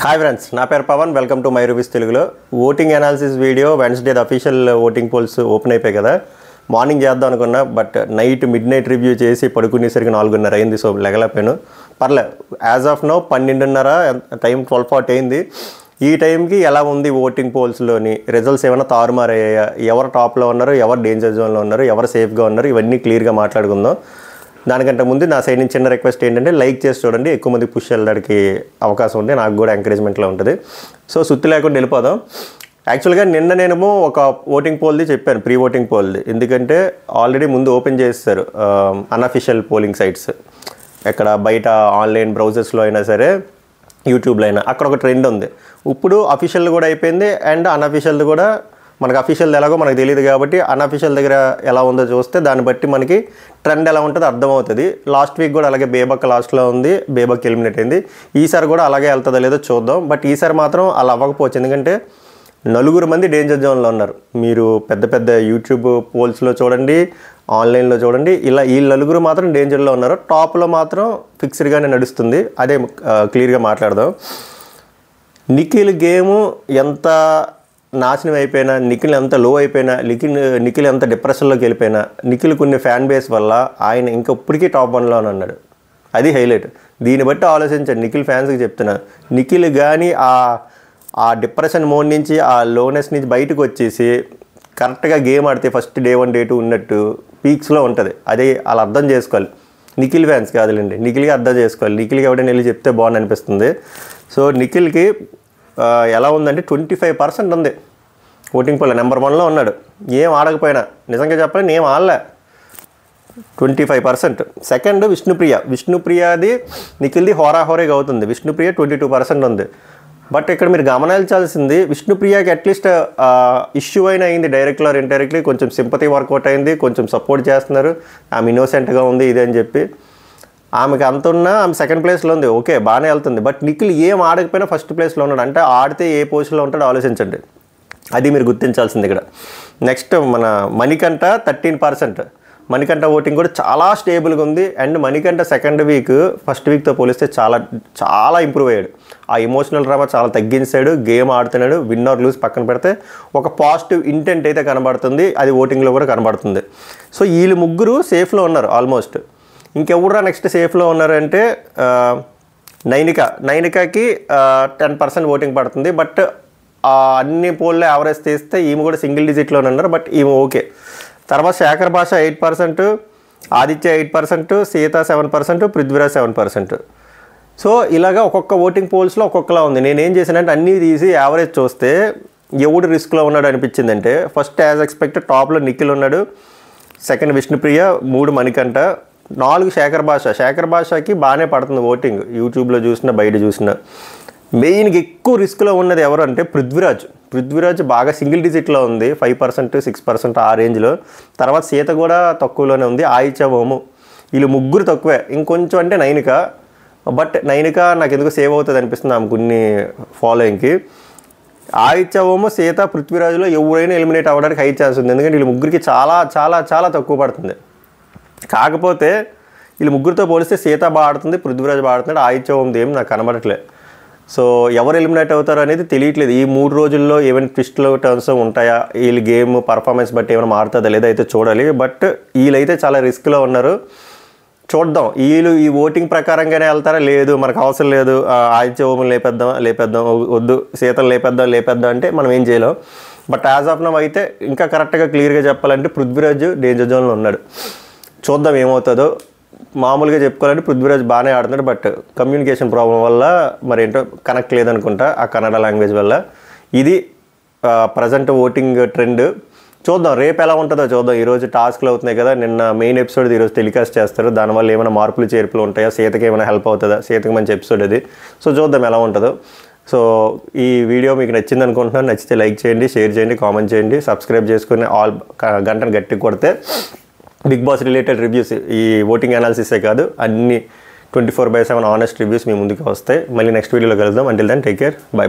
Hi friends, నా పేరు Pavan. Welcome to my reviews తెలుగులో. Voting analysis video Wednesday official voting polls open అయిపోయాయి కదా. మార్నింగ్ చేద్దాం అనుకున్నా, బట్ మిడ్ నైట్ రివ్యూ చేసి పడుకునేసరికి 4:30 అయింది. సో లెగలేకపోయాను. పర్లేదు, యాజ్ ఆఫ్ నో 12:30 టైం 12:40 అయింది. ఈ టైంకి ఎలా ఉంది ఓటింగ్ పోల్స్లోని రిజల్ట్స్ ఏమైనా తారుమారయ్యాయా, ఎవరు టాప్లో ఉన్నారు, ఎవరు డేంజర్ జోన్లో ఉన్నారు, ఎవరు సేఫ్గా ఉన్నారు, ఇవన్నీ క్లియర్గా మాట్లాడుకుందాం. దానికంటే ముందు నా సైడ్ నుంచి చిన్న రిక్వెస్ట్ ఏంటంటే లైక్ చేసి చూడండి. ఎక్కువ మంది పుష్ వెళ్ళడానికి అవకాశం ఉంది, నాకు కూడా ఎంకరేజ్మెంట్లో ఉంటుంది. సో సుత్తి లేకుండా వెళ్ళిపోదాం. యాక్చువల్గా నిన్న ఒక ఓటింగ్ పోల్ది చెప్పాను, ప్రీ ఓటింగ్ పోల్ది. ఎందుకంటే ఆల్రెడీ ముందు ఓపెన్ చేస్తారు అన్అఫిషియల్ పోలింగ్ సైట్స్. ఎక్కడ బయట ఆన్లైన్ బ్రౌజర్స్లో అయినా సరే, యూట్యూబ్లో అయినా అక్కడ ఒక ట్రెండ్ ఉంది. ఇప్పుడు అఫీషియల్ కూడా అయిపోయింది అండ్ అన్అఫిషియల్ది కూడా. మనకు అఫీషియల్ ఎలాగో మనకు తెలియదు కాబట్టి అన్అఫీషియల్ దగ్గర ఎలా ఉందో చూస్తే దాన్ని బట్టి మనకి ట్రెండ్ ఎలా ఉంటుందో అర్థమవుతుంది. లాస్ట్ వీక్ కూడా అలాగే బేబక్ లాస్ట్లో ఉంది, బేబక్ ఎలిమినేట్ అయింది. ఈసారి కూడా అలాగే వెళ్తుందో లేదో చూద్దాం. బట్ ఈసారి మాత్రం అలా అవ్వకపోవచ్చు, ఎందుకంటే 4 మంది డేంజర్ జోన్లో ఉన్నారు. మీరు పెద్ద పెద్ద యూట్యూబ్ పోల్స్లో చూడండి, ఆన్లైన్లో చూడండి, ఇలా ఈ 4 మాత్రం డేంజర్లో ఉన్నారు. టాప్లో మాత్రం ఫిక్స్డ్గానే నడుస్తుంది. అదే క్లియర్గా మాట్లాడదాం. నిఖిల్ గేము ఎంత నాశనం అయిపోయినా, నిఖిల్ ఎంత లో అయిపోయినా, నిఖిల్ ఎంత డిప్రెషన్లోకి వెళ్ళిపోయినా, నిఖిల్ కొన్ని ఫ్యాన్ బేస్ వల్ల ఆయన ఇంకా ఇప్పటికీ టాప్ 1లో అన్నాడు. అది హైలైట్. దీన్ని బట్టి ఆలోచించండి. నిఖిల్ ఫ్యాన్స్కి చెప్తున్నా, నిఖిల్ కానీ ఆ డిప్రెషన్ మోడ్ నుంచి, ఆ లోనెస్ నుంచి బయటకు వచ్చేసి కరెక్ట్గా గేమ్ ఆడితే ఫస్ట్ డే 1 డే 2 ఉన్నట్టు పీక్స్లో ఉంటుంది. అది అలా అర్థం చేసుకోవాలి. నిఖిల్ ఫ్యాన్స్ కాదులేండి, నిఖిల్కి అర్థం చేసుకోవాలి. నిఖిల్కి ఎవరైనా వెళ్ళి చెప్తే బాగుంది అనిపిస్తుంది. సో నిఖిల్కి ఎలా ఉందంటే 25% ఉంది ఓటింగ్ పోల్. నెంబర్ 1లో ఉన్నాడు. ఏం ఆడకపోయినా, నిజంగా చెప్పాలని ఏం ఆడలే. 25%. సెకండ్ విష్ణుప్రియది నిఖిల్ది హోరాహోరీగా అవుతుంది. విష్ణుప్రియ 22% ఉంది. బట్ ఇక్కడ మీరు గమనించాల్సింది, విష్ణుప్రియకి అట్లీస్ట్ ఇష్యూ అయినా అయింది, డైరెక్ట్లీ ఆర్ ఇండైరెక్ట్లీ. కొంచెం సింపతి వర్కౌట్ అయింది, కొంచెం సపోర్ట్ చేస్తున్నారు. ఆమె ఇన్నోసెంట్గా ఉంది ఇది అని చెప్పి. ఆమెకి అంత ఉన్నా ఆమె సెకండ్ ప్లేస్లో ఉంది, ఓకే బాగానే వెళ్తుంది. బట్ నిఖిల్ ఏం ఆడకపోయినా ఫస్ట్ ప్లేస్లో ఉన్నాడు. అంటే ఆడితే ఏ పొజిషన్లో ఉంటాడో ఆలోచించండి. అది మీరు గుర్తించాల్సింది ఇక్కడ. నెక్స్ట్ మన మణికంఠ 13%. మణికంఠ ఓటింగ్ కూడా చాలా స్టేబుల్గా ఉంది. And Manikanta second week first వీక్తో పోలిస్తే చాలా చాలా ఇంప్రూవ్ అయ్యాడు. ఆ ఎమోషనల్ డ్రామా చాలా తగ్గించాడు. గేమ్ ఆడుతున్నాడు. విన్ ఆర్ లూజ్ పక్కన పెడితే ఒక పాజిటివ్ ఇంటెంట్ అయితే కనబడుతుంది. అది ఓటింగ్లో కూడా కనబడుతుంది. సో వీళ్ళు ముగ్గురు సేఫ్లో ఉన్నారు ఆల్మోస్ట్. ఇంకెవరురా నెక్స్ట్ సేఫ్లో ఉన్నారంటే నైనికాకి 10% ఓటింగ్ పడుతుంది. బట్ అన్ని పోల్లో యావరేజ్ తీస్తే ఈమె కూడా సింగిల్ డిజిట్లోనే ఉన్నారు. బట్ ఈమె ఓకే. తర్వాత శేఖర్ భాష 8%, ఆదిత్య 8%, సీత 7%, పృథ్వీరాజ్ 7%. సో ఇలాగా ఒక్కొక్క ఓటింగ్ పోల్స్లో ఒక్కొక్కలా ఉంది. నేనేం చేశానంటే అన్నీ తీసి యావరేజ్ చూస్తే ఎవడు రిస్క్లో ఉన్నాడు అనిపించిందంటే, ఫస్ట్ యాజ్ ఎక్స్పెక్టెడ్ టాప్లో నిఖిల్ ఉన్నాడు, సెకండ్ విష్ణుప్రియ, 3 మణికంఠ, 4 శేఖర్ భాషకి బాగానే పడుతుంది ఓటింగ్. యూట్యూబ్లో చూసినా బయట చూసినా. మెయిన్గా ఎక్కువ రిస్క్లో ఉన్నది ఎవరు అంటే పృథ్వీరాజ్ బాగా సింగిల్ డిజిట్లో ఉంది, 5%, 6% ఆ రేంజ్లో. తర్వాత సీత కూడా తక్కువలోనే ఉంది. ఆయిచ ఓము వీళ్ళు ముగ్గురు తక్కువే. ఇంకొంచెం అంటే నైనిక. బట్ నైనిక నాకు ఎందుకు సేవ్ అవుతుంది అనిపిస్తుంది ఆమె కొన్ని ఫాలోయింగ్కి. ఆయిచ ఓము, సీత, పృథ్వీరాజ్లో ఎవరైనా ఎలిమినేట్ అవ్వడానికి హై ఛాన్స్ ఉంది. ఎందుకంటే వీళ్ళు ముగ్గురికి చాలా చాలా చాలా తక్కువ పడుతుంది. కాకపోతే వీళ్ళు ముగ్గురితో పోలిస్తే సీత బాగా ఆడుతుంది, పృథ్వీరాజ్ బాగా ఆడుతున్నాడు. ఆయిచ ఓంది ఏం నాకు కనబడట్లేదు. సో ఎవరు ఎలిమినేట్ అవుతారు అనేది తెలియట్లేదు. ఈ 3 రోజుల్లో ఏమైనా ట్విస్ట్లో టర్న్స్ ఉంటాయా, వీళ్ళు గేమ్ పర్ఫార్మెన్స్ బట్టి ఏమైనా మారుతుందా లేదా అయితే చూడాలి. బట్ వీళ్ళైతే చాలా రిస్క్లో ఉన్నారు. చూద్దాం వీళ్ళు ఈ ఓటింగ్ ప్రకారంగానే వెళ్తారా, లేదు మనకు అవసరం లేదు ఆదిత్య ఓం లేపేద్దాం వద్దు, సీతలు లేపేద్దాం అంటే మనం ఏం చేయలేం. బట్ యాజ్ ఆఫ్ నౌ అయితే ఇంకా కరెక్ట్గా క్లియర్గా చెప్పాలంటే పృథ్వీరాజ్ డేంజర్ జోన్లో ఉన్నాడు. చూద్దాం ఏమవుతుందో. మామూలుగా చెప్పుకోవాలంటే పృథ్వీరాజ్ బాగానే ఆడుతున్నాడు. బట్ కమ్యూనికేషన్ ప్రాబ్లం వల్ల మరేంటో కనెక్ట్ లేదనుకుంటా, ఆ కన్నడ లాంగ్వేజ్ వల్ల. ఇది ప్రజెంట్ ఓటింగ్ ట్రెండ్. చూద్దాం రేపు ఎలా ఉంటుందో చూద్దాం. ఈరోజు టాస్క్లు అవుతున్నాయి కదా, నిన్న మెయిన్ ఎపిసోడ్ ఈరోజు టెలికాస్ట్ చేస్తారు. దానివల్ల ఏమైనా మార్పులు చేర్పులు ఉంటాయా, సీతకి ఏమైనా హెల్ప్ అవుతుందా, సీతకి మంచి ఎపిసోడ్ అది. సో చూద్దాం ఎలా ఉంటుందో. సో ఈ వీడియో మీకు నచ్చింది అనుకుంటున్నాను. నచ్చితే లైక్ చేయండి, షేర్ చేయండి, కామెంట్ చేయండి, సబ్స్క్రైబ్ చేసుకుని గంటను గట్టిగా కొడితే బిగ్ బాస్ రిలేటెడ్ రివ్యూస్, ఈ ఓటింగ్ అనాలిసిసే కాదు అన్ని 24/7 ఆనెస్ట్ రివ్యూస్ మీ ముందుకు వస్తాయి. మళ్ళీ నెక్స్ట్ వీడియోలో కలుద్దాం. Until then take care, by.